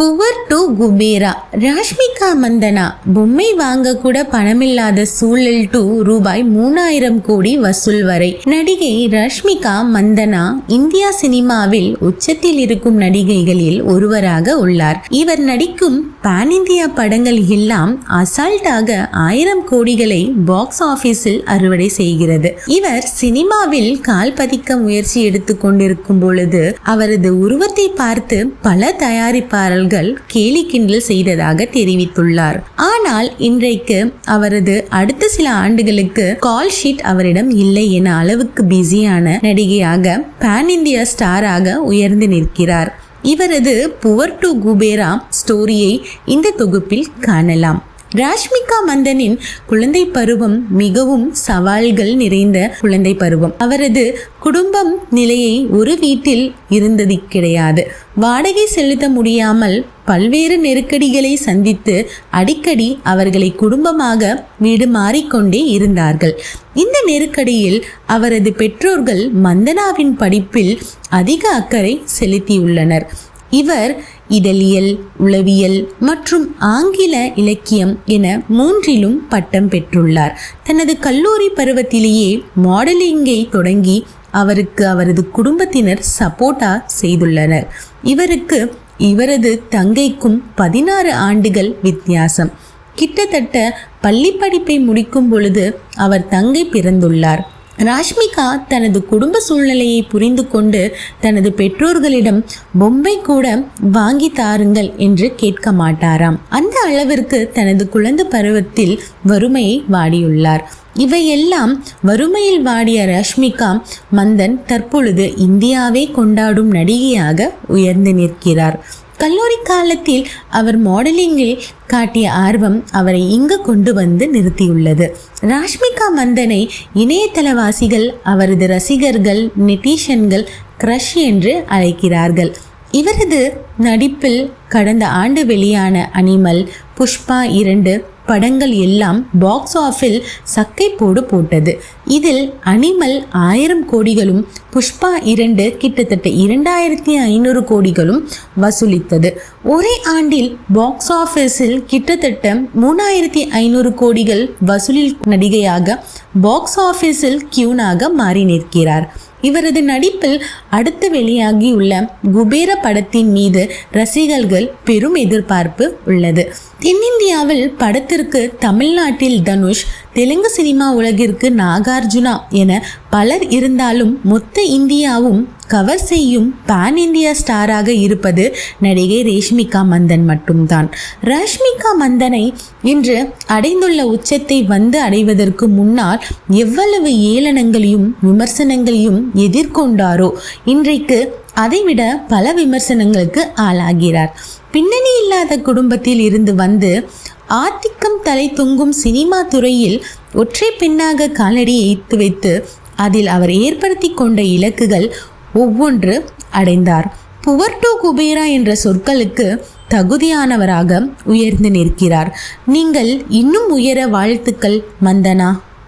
Poor to Kubera. Rashmika Mandanna பொம்மை வாங்க கூட பணமில்லாத சூழல் டு ரூபாய் 3000 கோடி வசூல் வரை. நடிகை ராஷ்மிகா மந்தனா இந்தியா சினிமாவில் உச்சத்தில் இருக்கும் நடிகைகளில் ஒருவராக உள்ளார். இவர் நடிக்கும் பான் இந்தியா படங்கள் எல்லாம் அசால்ட்டாக 1000 கோடிகளை பாக்ஸ் ஆபீஸில் அறுவடை செய்கிறது. இவர் சினிமாவில் கால் பதிக்க முயற்சி எடுத்துக் கொண்டிருக்கும் பொழுது அவரது உருவத்தை பார்த்து பல தயாரிப்பாளர்கள் கேலி கிண்டல் செய்ததாக தெரிவித்துள்ளார். ஆனால் இன்றைக்கு அவரது அடுத்த சில ஆண்டுகளுக்கு கால் ஷீட் அவரிடம் இல்லை என அளவுக்கு பிஸியான நடிகையாக பான் இந்தியா ஸ்டாராக உயர்ந்து நிற்கிறார். இவரது புவர் டு குபேரா ஸ்டோரியை இந்த தொகுப்பில் காணலாம். ராஷ்மிகா மந்தனின் குழந்தை பருவம் மிகவும் சவால்கள் நிறைந்த குழந்தை பருவம். அவரது குடும்பம் நிலையை ஒரு வீட்டில் இருந்தது கிடையாது. வாடகை செலுத்த முடியாமல் பல்வேறு நெருக்கடிகளை சந்தித்து அடிக்கடி அவர்களை குடும்பமாக வீடு மாறிக்கொண்டே இருந்தார்கள். இந்த நெருக்கடியில் அவரது பெற்றோர்கள் மந்தனாவின் படிப்பில் அதிக அக்கறை செலுத்தியுள்ளனர். இவர் இதழியல், உளவியல் மற்றும் ஆங்கில இலக்கியம் என 3லும் பட்டம் பெற்றுள்ளார். தனது கல்லூரி பருவத்திலேயே மாடலிங்கை தொடங்கி அவருக்கு அவரது குடும்பத்தினர் சப்போர்ட்டா செய்துள்ளனர். இவருக்கு இவரது தங்கைக்கும் 16 ஆண்டுகள் வித்தியாசம். கிட்டத்தட்ட பள்ளி படிப்பை முடிக்கும் பொழுது அவர் தங்கை பிறந்துள்ளார். ராஷ்மிகா தனது குடும்ப சூழ்நிலையை புரிந்து கொண்டு தனது பெற்றோர்களிடம் பொம்மை கூட வாங்கி தாருங்கள் என்று கேட்க மாட்டாராம். அந்த அளவிற்கு தனது குழந்தை பருவத்தில் வறுமையை வாடியுள்ளார். இவையெல்லாம் வறுமையில் வாடிய ராஷ்மிகா மந்தன் தற்பொழுது இந்தியாவை கொண்டாடும் நடிகையாக உயர்ந்து நிற்கிறார். கல்லூரி காலத்தில் அவர் மாடலிங்கில் காட்டிய ஆர்வம் அவரை இங்கு கொண்டு வந்து நிறுத்தியுள்ளது. ராஷ்மிகா மந்தனை இணையதளவாசிகள், அவரது ரசிகர்கள், நெட்டிசன்கள் கிரஷ் என்று அழைக்கிறார்கள். இவரது நடிப்பில் கடந்த ஆண்டு வெளியான அனிமல், புஷ்பா 2 படங்கள் எல்லாம் பாக்ஸ் ஆஃபில் சக்கை போட்டது. இதில் அனிமல் 1000 கோடிகளும் புஷ்பா 2 கிட்டத்தட்ட 2500 கோடிகளும் வசூலித்தது. ஒரே ஆண்டில் பாக்ஸ் ஆஃபீஸில் கிட்டத்தட்ட 3500 கோடிகள் வசூலில் நடிகையாக பாக்ஸ் ஆஃபீஸில் கியூனாக மாறி நிற்கிறார். இவரது நடிப்பில் அடுத்து வெளியாகியுள்ள குபேர படத்தின் மீது ரசிகர்கள் பெரும் எதிர்பார்ப்பு உள்ளது. தென்னிந்தியாவில் படத்திற்கு தமிழ்நாட்டில் தனுஷ், தெலுங்கு சினிமா உலகிற்கு நாகார்ஜுனா என பலர் இருந்தாலும் மொத்த இந்தியாவும் கவர் செய்யும் பான் இந்தியா ஸ்டாராக இருப்பது நடிகை ராஷ்மிகா மந்தன் மட்டும்தான். ராஷ்மிகா மந்தனை இன்று அடைந்துள்ள உச்சத்தை அடைவதற்கு முன்னால் எவ்வளவு ஏளனங்களையும் விமர்சனங்களையும் எதிர்கொண்டாரோ இன்றைக்கு அதைவிட பல விமர்சனங்களுக்கு ஆளாகிறார். பின்னணி இல்லாத குடும்பத்தில் இருந்து வந்து ஆதிக்கம் தலை தொங்கும் சினிமா துறையில் ஒற்றை பெண்ணாக காலடி எடுத்து வைத்து அதில் அவர் ஏற்படுத்தி கொண்ட இலக்குகள் ஒவ்வொன்று அடைந்தார். புவர் டு குபேரா என்ற சொற்களுக்கு தகுதியானவராக உயர்ந்து நிற்கிறார். நீங்கள் இன்னும் உயர வாழ்த்துக்கள் மந்தனா.